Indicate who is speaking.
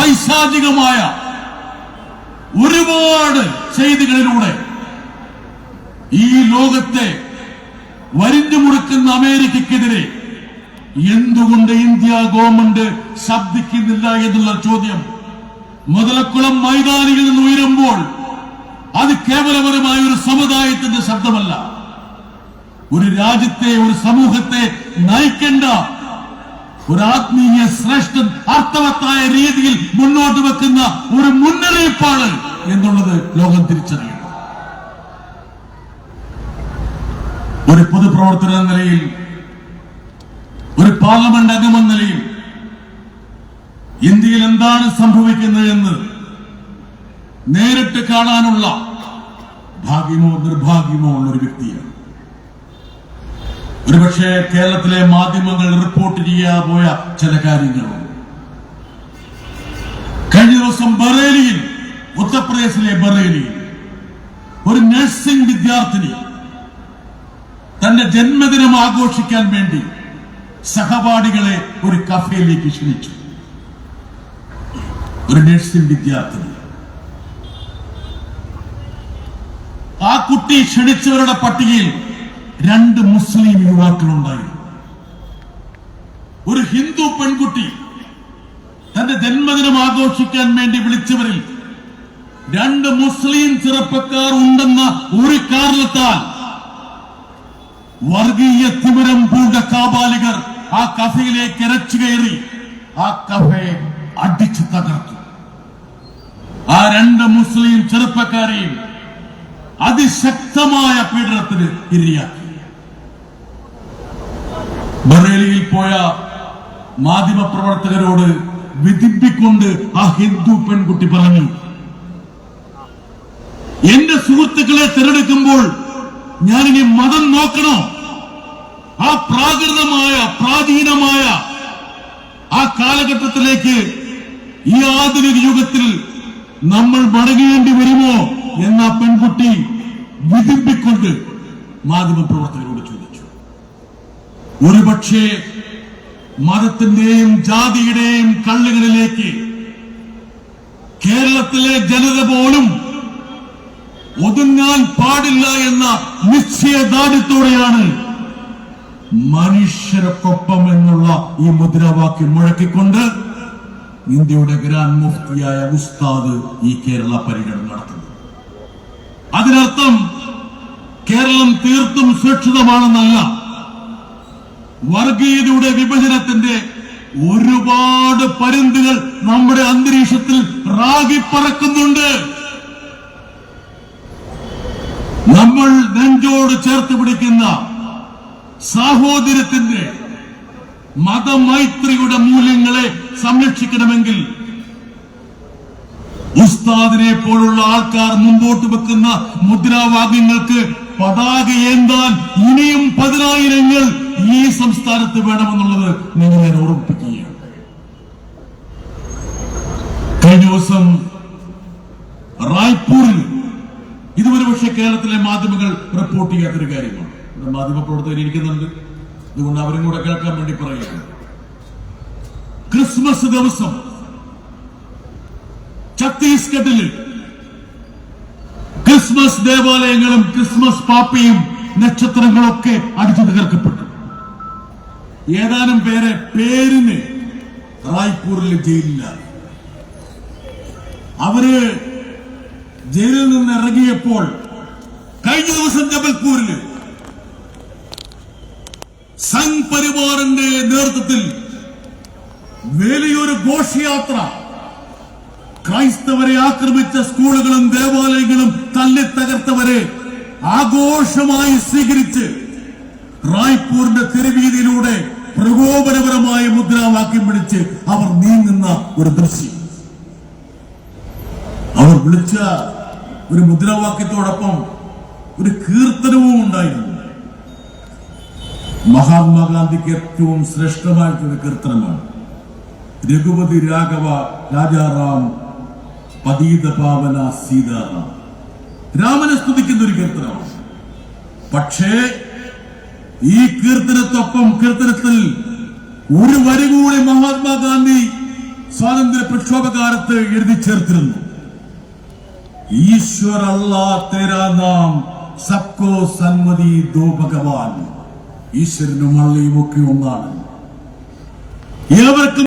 Speaker 1: പൈശാചികമായ ഒരുപാട് ചെയ്തികളിലൂടെ ഈ ലോകത്തെ വരിഞ്ഞു മുറുക്കുന്ന അമേരിക്കക്കെതിരെ എന്തുകൊണ്ട് ഇന്ത്യ ഗവൺമെന്റ് ശബ്ദിക്കുന്നില്ല എന്നുള്ള ചോദ്യം മുതലക്കുളം മൈതാനിയിൽ നിന്ന് ഉയരുമ്പോൾ അത് കേവലപരമായ ഒരു സമുദായത്തിന്റെ ശബ്ദമല്ല, ഒരു രാജ്യത്തെ, ഒരു സമൂഹത്തെ നയിക്കേണ്ട ഒരു ആത്മീയ ശ്രേഷ്ഠൻ അർത്ഥവത്തായ രീതിയിൽ മുന്നോട്ട് വെക്കുന്ന ഒരു മുന്നറിയിപ്പാണ് എന്നുള്ളത് ലോകം തിരിച്ചറിയണം. ഒരു പൊതുപ്രവർത്തന എന്ന നിലയിൽ, ഒരു പാർലമെന്റ് അംഗമെന്ന നിലയിൽ ഇന്ത്യയിൽ എന്താണ് സംഭവിക്കുന്നത് എന്ന് നേരിട്ട് കാണാനുള്ള ഭാഗ്യമോ നിർഭാഗ്യമോ ഉള്ള ഒരു വ്യക്തിയാണ്. ഒരുപക്ഷെ കേരളത്തിലെ മാധ്യമങ്ങൾ റിപ്പോർട്ട് ചെയ്യാൻ പോയ ചില കാര്യങ്ങളുണ്ട്. കഴിഞ്ഞ ദിവസം ബറേലിയിൽ, ഉത്തർപ്രദേശിലെ ബറേലിയിൽ ഒരു നഴ്സിംഗ് വിദ്യാർത്ഥിനി തന്റെ ജന്മദിനം ആഘോഷിക്കാൻ വേണ്ടി സഹപാഠികളെ ഒരു കഫേയിലേക്ക് ക്ഷണിച്ചു. ഒരു നഴ്സിംഗ് വിദ്യാർത്ഥിനി. ആ കുട്ടി ക്ഷണിച്ചവരുടെ പട്ടികയിൽ 2 മുസ്ലിം യുവാക്കളുണ്ടായിരുന്നു. ഒരു ഹിന്ദു പെൺകുട്ടി തന്റെ ജന്മദിനം ആഘോഷിക്കാൻ വേണ്ടി വിളിച്ചവരിൽ 2 മുസ്ലിം ചെറുപ്പക്കാർ ഉണ്ടെന്ന ഒരു കാരണത്താൽ വർഗീയ തിമിരം പൂണ്ട കാബാലികർ ആ കഫയിലേക്ക് ഇരച്ചു കയറി ആ കഫയെ അടിച്ചു തകർത്തു. ആ 2 മുസ്ലിം ചെറുപ്പക്കാരെയും അതിശക്തമായ പീഡനത്തിന് ഇരയാക്കി. ബറേലിയിൽ പോയ മാധ്യമപ്രവർത്തകരോട് വിധിപ്പിക്കൊണ്ട് ആ ഹിന്ദു പെൺകുട്ടി പറഞ്ഞു, എന്റെ സുഹൃത്തുക്കളെ തിരഞ്ഞെടുക്കുമ്പോൾ ഞാനിനി മതം നോക്കണോ? ആ പ്രാകൃതമായ, പ്രാചീനമായ ആ കാലഘട്ടത്തിലേക്ക് ഈ ആധുനിക യുഗത്തിൽ നമ്മൾ മടങ്ങേണ്ടി വരുമോ എന്ന പെൺകുട്ടി വിധിപ്പിക്കൊണ്ട് മാധ്യമപ്രവർത്തകരോട് ചോദിച്ചു. ഒരുപക്ഷെ മതത്തിന്റെയും ജാതിയുടെയും കള്ളുകളിലേക്ക് കേരളത്തിലെ ജനത പോലും ഒതുങ്ങാൻ പാടില്ല എന്ന നിശ്ചയദാർഢ്യത്തോടെയാണ് മനുഷ്യർക്കൊപ്പം എന്നുള്ള ഈ മുദ്രാവാക്യം മുഴക്കിക്കൊണ്ട് ഇന്ത്യയുടെ ഗ്രാൻഡ് മുഫ്തിയായ ഉസ്താദ് ഈ കേരള പര്യടനം നടത്തുന്നത്. അതിനർത്ഥം കേരളം തീർത്തും സുരക്ഷിതമാണെന്നല്ല. വർഗീയതയുടെ വിഭജനത്തിന്റെ ഒരുപാട് പരുന്തുകൾ നമ്മുടെ അന്തരീക്ഷത്തിൽ റാഗിപ്പറക്കുന്നുണ്ട്. നമ്മൾ നെഞ്ചോട് ചേർത്ത് പിടിക്കുന്ന സാഹോദര്യത്തിന്റെ, മതമൈത്രിയുടെ മൂല്യങ്ങളെ സംരക്ഷിക്കണമെങ്കിൽ ഉസ്താദിനെ പോലുള്ള ആൾക്കാർ മുമ്പോട്ട് വെക്കുന്ന മുദ്രാവാക്യങ്ങൾക്ക് പതാകയേന്താൻ ഇനിയും 10,000 ഈ സംസ്ഥാനത്ത് വേണമെന്നുള്ളത് നിങ്ങളെ ഓർമ്മിപ്പിക്കുകയാണ്. കഴിഞ്ഞ ദിവസം റായ്പൂരിൽ, ഇതുവരെ പക്ഷേ കേരളത്തിലെ മാധ്യമങ്ങൾ റിപ്പോർട്ട് ചെയ്യാത്തൊരു കാര്യമാണ്. ഇവിടെ മാധ്യമപ്രവർത്തകർ ഇരിക്കുന്നുണ്ട്, അതുകൊണ്ട് അവരും കൂടെ കേൾക്കാൻ വേണ്ടി പറയുകയാണ്. ക്രിസ്മസ് ദിവസം ഛത്തീസ്ഗഡിൽ ക്രിസ്മസ് ദേവാലയങ്ങളും ക്രിസ്മസ് പാപ്പയും നക്ഷത്രങ്ങളൊക്കെ അടിച്ചു തകർക്കപ്പെട്ടു. ഏതാനും പേരെ പേരിന് റായ്പൂരിലെ ജയിലിലാണ്. അവര് ജയിലിൽ നിന്ന് ഇറങ്ങിയപ്പോൾ കഴിഞ്ഞ ദിവസം ജബൽപൂരിൽ സംഘ് പരിവാറിന്റെ നേതൃത്വത്തിൽ വലിയൊരു ഘോഷയാത്ര ക്രൈസ്തവരെ ആക്രമിച്ച സ്കൂളുകളും ദേവാലയങ്ങളും തല്ലി തകർത്തവരെ ആഘോഷമായി സ്വീകരിച്ച് റായ്പൂരിന്റെ തെരുവീതിയിലൂടെ പ്രകോപനപരമായ മുദ്രാവാക്യം വിളിച്ച് അവർ നീങ്ങുന്ന ഒരു ദൃശ്യം. അവർ വിളിച്ച ഒരു മുദ്രാവാക്യത്തോടൊപ്പം ഒരു കീർത്തനവും ഉണ്ടായിരുന്നു. മഹാത്മാഗാന്ധിക്ക് ഏറ്റവും ശ്രേഷ്ഠമായിട്ടൊരു കീർത്തനമാണ് രഘുപതി രാഘവ രാജാറാം പതീത പാവന സീതാറാം. രാമനെ സ്തുതിക്കുന്ന ഒരു കീർത്തനമാണ്. പക്ഷേ ഈ കീർത്തനത്തിൽ ഒരു വരി കൂടി മഹാത്മാഗാന്ധി സ്വാതന്ത്ര്യ പ്രക്ഷോഭകാലത്ത് എഴുതി ചേർത്തിരുന്നു. ഈശ്വർ അല്ലാ തേരാ നാം സബ്കോ സന്മതി ദോ ഭഗവാൻ. ഈശ്വരനും അള്ളയും ഒക്കെ ഒന്നാണ്. ഏവർക്കും